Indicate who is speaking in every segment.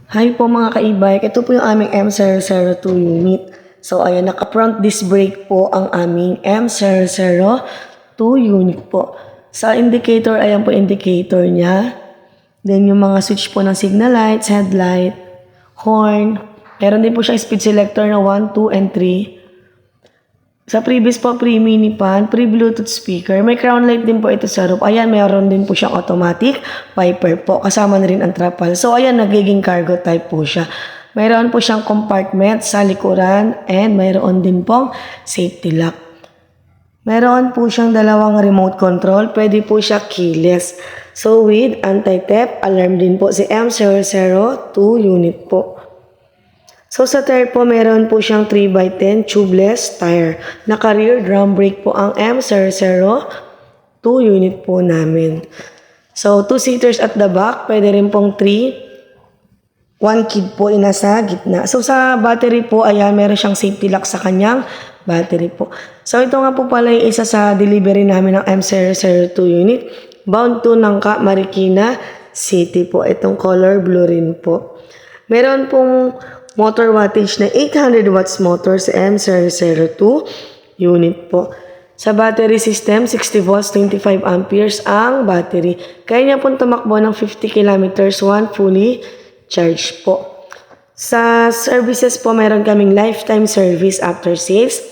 Speaker 1: Hi po mga ka-e-bike, ito po yung aming M002 unit. So ayan, naka-front disc brake po ang aming M002 unit po. Sa indicator, ayan po indicator niya. Then yung mga switch po ng signal lights, headlight, horn. Meron din po siyang speed selector na 1, 2, and 3. Sa previous po, pre-mini fan, pre-bluetooth speaker. May crown light din po ito sa roof. Ayan, mayroon din po siyang automatic wiper po. Kasama na rin ang trapal. So, ayan, nagiging cargo type po siya. Mayroon po siyang compartment sa likuran and mayroon din pong safety lock. Mayroon po siyang dalawang remote control. Pwede po siya keyless. So, with anti-theft alarm din po si M002 unit po. So sa tire po, meron po siyang 3x10 tubeless tire. Naka-rear drum brake po ang M002 unit po namin. So 2 seaters at the back, pwede rin pong 3. 1 kid po nasa gitna. So sa battery po, ayan, meron siyang safety lock sa kanyang battery po. So ito nga po pala yung isa sa delivery namin ng M002 unit. Bound to Nangka, Marikina City po. Itong color blue rin po. Meron pong motor wattage na 800 watts motor sa M002 unit po. Sa battery system, 60 volts, 25 amperes ang battery. Kaya niya pong tumakbo ng 50 kilometers, one fully charged po. Sa services po, meron kaming lifetime service after sales,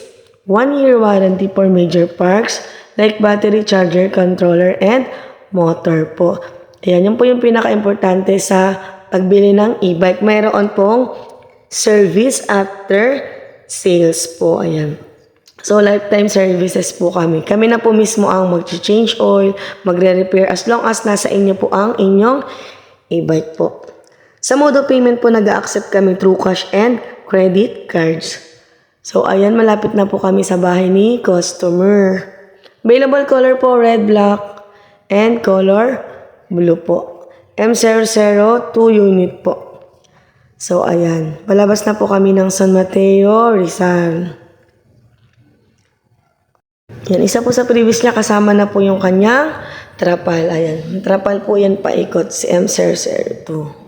Speaker 1: 1-year warranty for major parts like battery, charger, controller, and motor po. Ayan, yun po yung pinaka-importante sa pagbili ng e-bike. Mayroon pong service after sales po. Ayan. So, lifetime services po kami. Kami na po mismo ang mag-change oil, magre-repair as long as nasa inyo po ang inyong e-bike po. Sa mode of payment po, nag-accept kami through cash and credit cards. So, ayan, malapit na po kami sa bahay ni customer. Available color po, red, black, and color blue po. M002 unit po. So, ayan. Palabas na po kami ng San Mateo, Rizal. Yan, isa po sa previous niya, kasama na po yung kanyang trapal. Ayan. Trapal po yan paikot si M002.